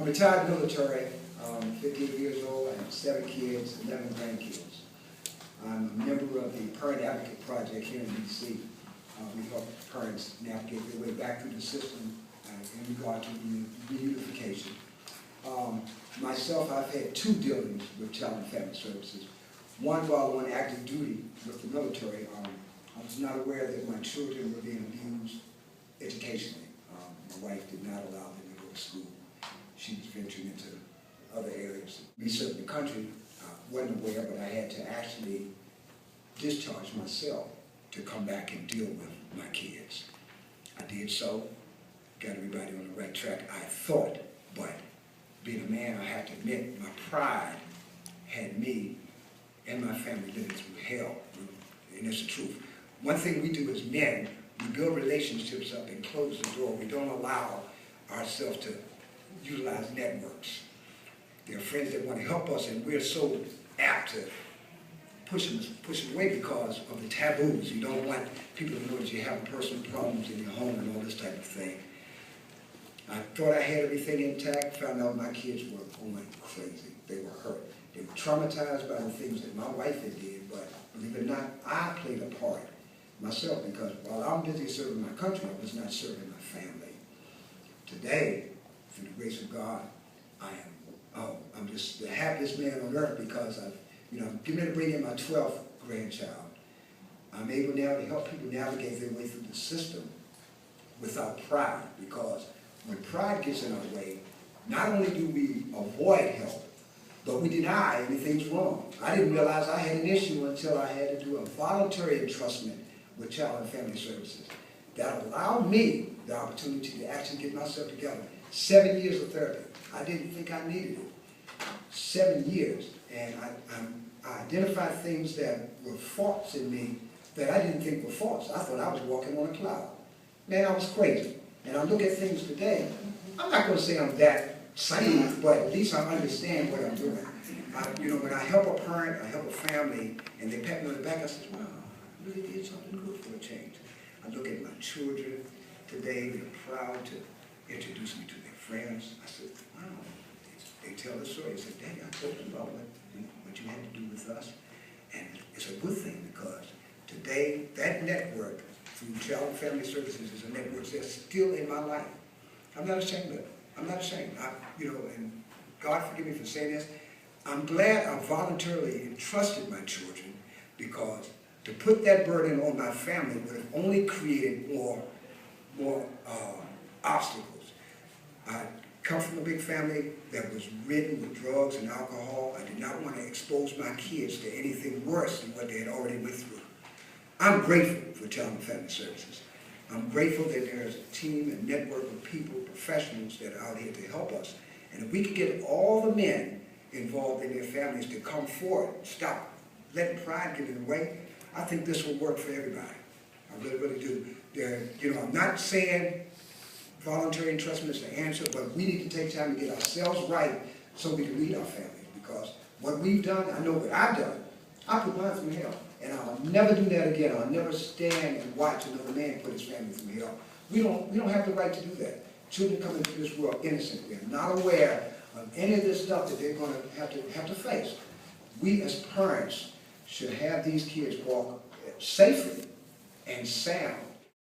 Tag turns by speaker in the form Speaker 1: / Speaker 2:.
Speaker 1: retired military, 58 years old. I have 7 kids, 11 grandkids. I'm a member of the Parent Advocate Project here in D.C. We help parents navigate their way back through the system in regard to reunification. Myself, I've had 2 dealings with Child and Family Services. One while on active duty with the military. I was not aware that my children were being abused educationally. My wife did not allow them to go to school. She was venturing into other areas. We served the country, wasn't aware, but I had to actually discharge myself to come back and deal with my kids. I did so, got everybody on the right track, I thought, but being a man, I have to admit, my pride had me and my family living through hell, and it's the truth. One thing we do as men, we build relationships up and close the door. We don't allow ourselves to utilize networks. There are friends that want to help us, and we're so apt to push them away because of the taboos. You don't want people to know that you have personal problems in your home and all this type of thing. I thought I had everything intact, found out my kids were going crazy. They were hurt. They were traumatized by the things that my wife had did, but believe it or not, I played a part myself because while I'm busy serving my country, I was not serving my family. Today, through the grace of God, I'm just the happiest man on earth because I'm getting ready to bring in my 12th grandchild. I'm able now to help people navigate their way through the system without pride, because when pride gets in our way, not only do we avoid help, but we deny anything's wrong. I didn't realize I had an issue until I had to do a voluntary entrustment with Child and Family Services. That allowed me the opportunity to actually get myself together. 7 years of therapy. I didn't think I needed it. 7 years. And I identified things that were faults in me that I didn't think were faults. I thought I was walking on a cloud. Man, I was crazy. And I look at things today, I'm not going to say I'm that sane, but at least I understand what I'm doing. When I help a parent, I help a family, and they pat me on the back, I say, wow, I really did something good for a change. I look at my children today, they're proud to introduce me to their friends. I said, wow, they tell the story. They say, Daddy, I told you about what you had to do with us. And it's a good thing because today, that network through Child and Family Services is a network that's still in my life. I'm not ashamed of it. I'm not ashamed. And God forgive me for saying this, I'm glad I voluntarily entrusted my children, because to put that burden on my family would have only created more obstacles. I come from a big family that was ridden with drugs and alcohol. I did not want to expose my kids to anything worse than what they had already went through. I'm grateful for Child and Family Services. I'm grateful that there's a team and network of people, professionals that are out here to help us. And if we could get all the men involved in their families to come forward, stop letting pride get in the way, I think this will work for everybody. I really, really do. I'm not saying voluntary entrustment is the answer, but we need to take time to get ourselves right so we can lead our families. Because what we've done, I know what I've done, I put mine through hell. And I'll never do that again. I'll never stand and watch another man put his family through hell. We don't have the right to do that. Children come into this world innocent. They're not aware of any of this stuff that they're going to have to face. We as parents should have these kids walk safely and sound